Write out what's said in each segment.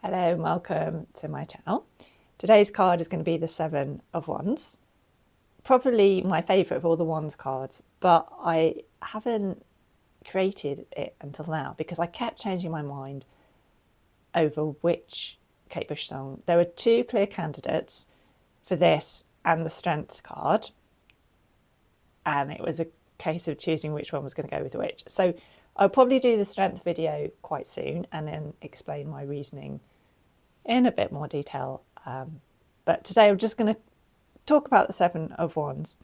Hello and welcome to my channel. Today's card is going to be the Seven of Wands. Probably my favourite of all the Wands cards, but I haven't created it until now because I kept changing my mind over which Kate Bush song. There were two clear candidates for this and the Strength card, and it was a case of choosing which one was going to go with which. So I'll probably do the Strength video quite soon and then explain my reasoning in a bit more detail. But today I'm just going to talk about the Seven of Wands.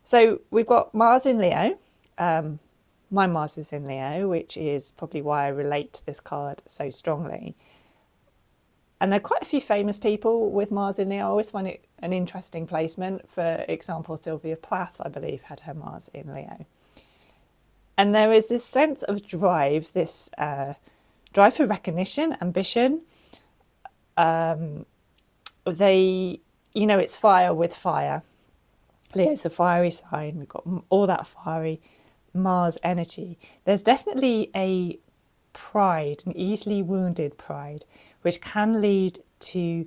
So we've got Mars in Leo. My Mars is in Leo, which is probably why I relate to this card so strongly. And there are quite a few famous people with Mars in Leo. I always find it an interesting placement. For example, Sylvia Plath, I believe, had her Mars in Leo. And there is this sense of drive, this drive for recognition, ambition. It's fire with fire. Leo's a fiery sign. We've got all that fiery Mars energy. There's definitely a pride, an easily wounded pride, which can lead to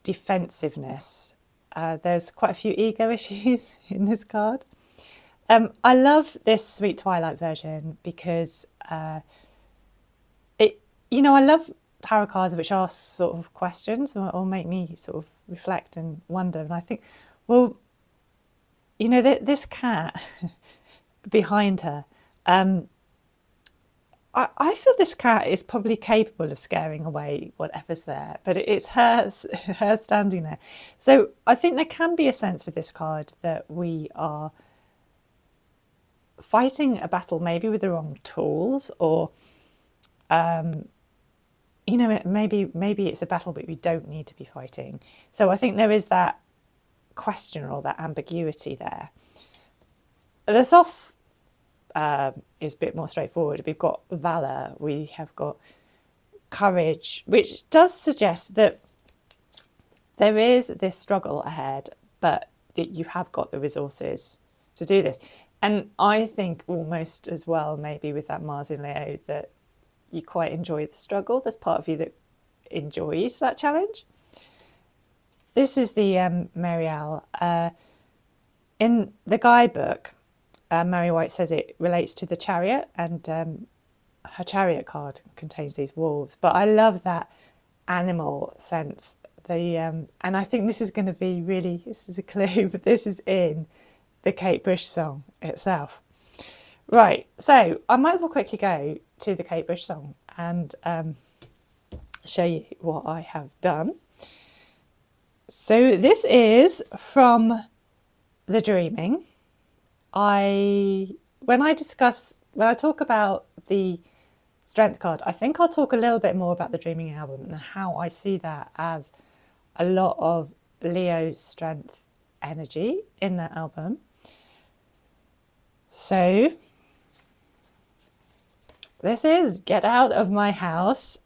defensiveness. There's quite a few ego issues in this card. I love this Sweet Twilight version because I love tarot cards which ask sort of questions or make me sort of reflect and wonder. And I think, well, this cat behind her, I feel this cat is probably capable of scaring away whatever's there, but it's her standing there. So I think there can be a sense with this card that we are fighting a battle maybe with the wrong tools, or maybe it's a battle but we don't need to be fighting. So I think there is that question or that ambiguity there. The Thoth is a bit more straightforward. We've got valour, we have got courage, which does suggest that there is this struggle ahead, but that you have got the resources to do this. And I think almost as well, maybe with that Mars in Leo, that you quite enjoy the struggle. There's part of you that enjoys that challenge. This is the Marielle. In the guidebook, Mary White says it relates to the Chariot, and her Chariot card contains these wolves. But I love that animal sense. And I think this is going to be really, this is a clue, but this is in the Kate Bush song itself. Right, so I might as well quickly go to the Kate Bush song and show you what I have done. So this is from The Dreaming. When I talk about the Strength card, I think I'll talk a little bit more about the Dreaming album and how I see that as a lot of Leo Strength energy in that album. So this is Get Out of My House.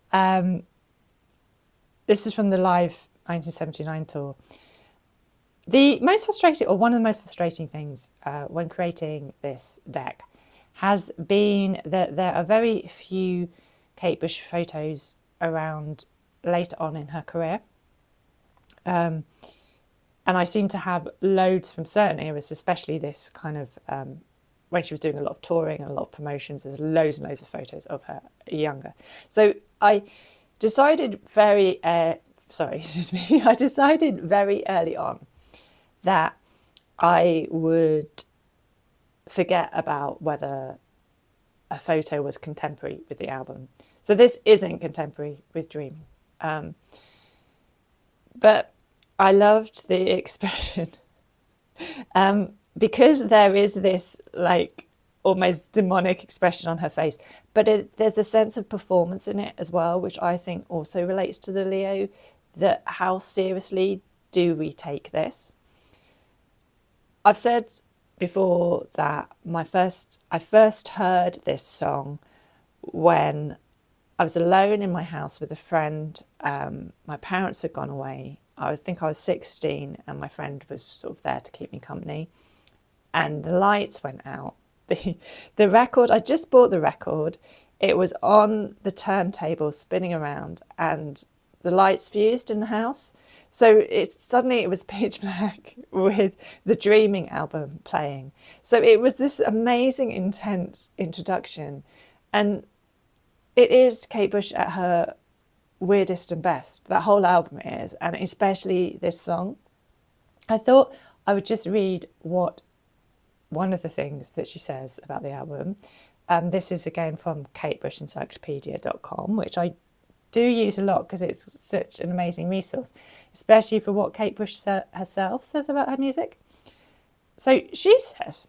This is from the live 1979 tour. The most frustrating, or one of the most frustrating things when creating this deck has been that there are very few Kate Bush photos around later on in her career. And I seem to have loads from certain eras, especially this kind of, when she was doing a lot of touring and a lot of promotions, there's loads and loads of photos of her younger. So I decided I decided very early on that I would forget about whether a photo was contemporary with the album. So this isn't contemporary with Dreaming. But I loved the expression because there is this like almost demonic expression on her face, but there's a sense of performance in it as well, which I think also relates to the Leo, that how seriously do we take this? I've said before that I first heard this song when I was alone in my house with a friend. My parents had gone away. I think I was 16 and my friend was sort of there to keep me company. And the lights went out. The record, I just bought the record. It was on the turntable spinning around, and the lights fused in the house. So suddenly it was pitch black with the Dreaming album playing. So it was this amazing, intense introduction. And it is Kate Bush at her weirdest and best. That whole album is, and especially this song. I thought I would just read what one of the things that she says about the album. This is again from katebushencyclopedia.com, which I do use a lot because it's such an amazing resource, especially for what Kate Bush herself says about her music. So she says,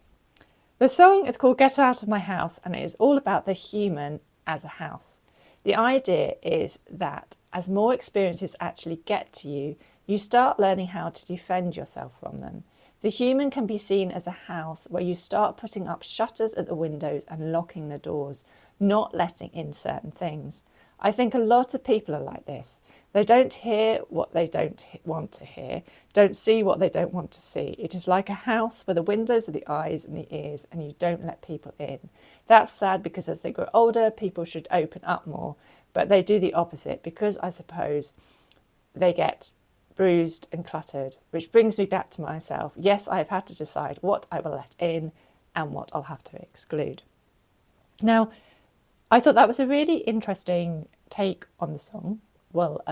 the song is called Get Out of My House, and it is all about the human as a house. The idea is that as more experiences actually get to you, you start learning how to defend yourself from them. The human can be seen as a house where you start putting up shutters at the windows and locking the doors, not letting in certain things. I think a lot of people are like this. They don't hear what they don't want to hear, don't see what they don't want to see. It is like a house where the windows are the eyes and the ears, and you don't let people in. That's sad because as they grow older, people should open up more, but they do the opposite because I suppose they get bruised and cluttered, which brings me back to myself. Yes, I have had to decide what I will let in and what I'll have to exclude. Now, I thought that was a really interesting take on the song. Well,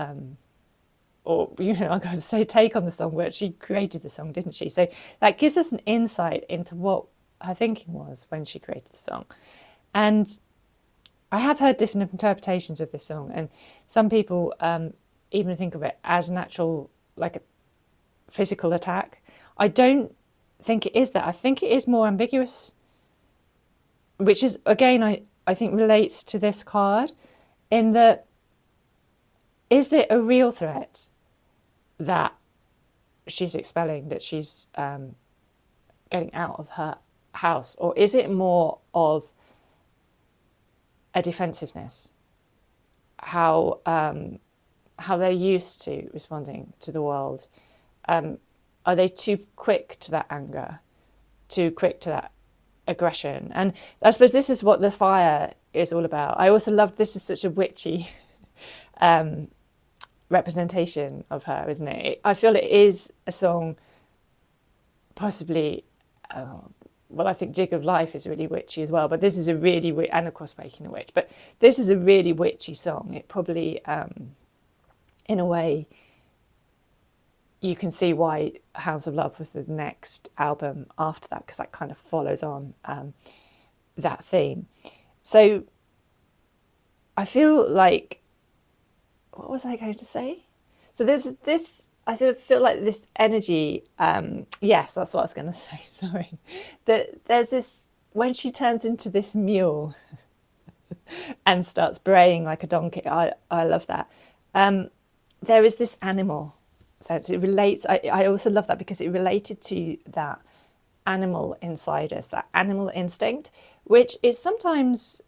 or, I'm going to say take on the song, where she created the song, didn't she? So that gives us an insight into what her thinking was when she created the song. And I have heard different interpretations of this song, and some people even think of it as an actual, like a physical attack. I don't think it is that. I think it is more ambiguous, which is, again, I think relates to this card, in that, is it a real threat that she's expelling, that she's getting out of her house, or is it more of a defensiveness? How they're used to responding to the world. Are they too quick to that anger, too quick to that aggression? And I suppose this is what the fire is all about. I also love, this is such a witchy representation of her, isn't it? I feel it is a song possibly, well, I think Jig of Life is really witchy as well, but this is a really, and of course Waking a Witch, but this is a really witchy song. It probably, in a way, you can see why Hounds of Love was the next album after that, because that kind of follows on that theme. So I feel like, what was I going to say? So there's this, I feel like this energy, yes, that's what I was going to say, sorry. That there's this, when she turns into this mule and starts braying like a donkey, I love that. There is this animal sense. It relates, I also love that because it related to that animal inside us, that animal instinct, which is sometimes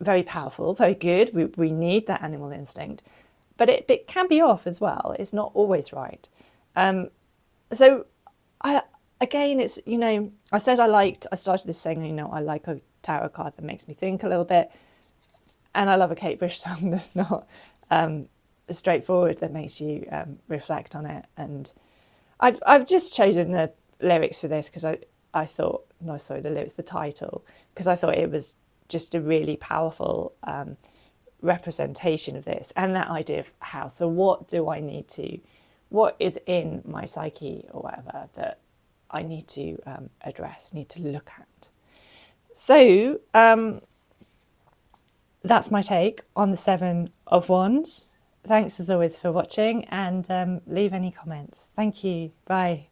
very powerful, very good. We need that animal instinct, but it can be off as well. It's not always right. So again, it's, I said I started this saying, I like a tarot card that makes me think a little bit, and I love a Kate Bush song that's not straightforward, that makes you reflect on it. And I've just chosen the lyrics for this because I thought, no, sorry, the lyrics, the title, because I thought it was just a really powerful representation of this and that idea of how. So what do I need to, what is in my psyche or whatever that I need to address, need to look at? So that's my take on the Seven of Wands. Thanks as always for watching, and leave any comments. Thank you. Bye.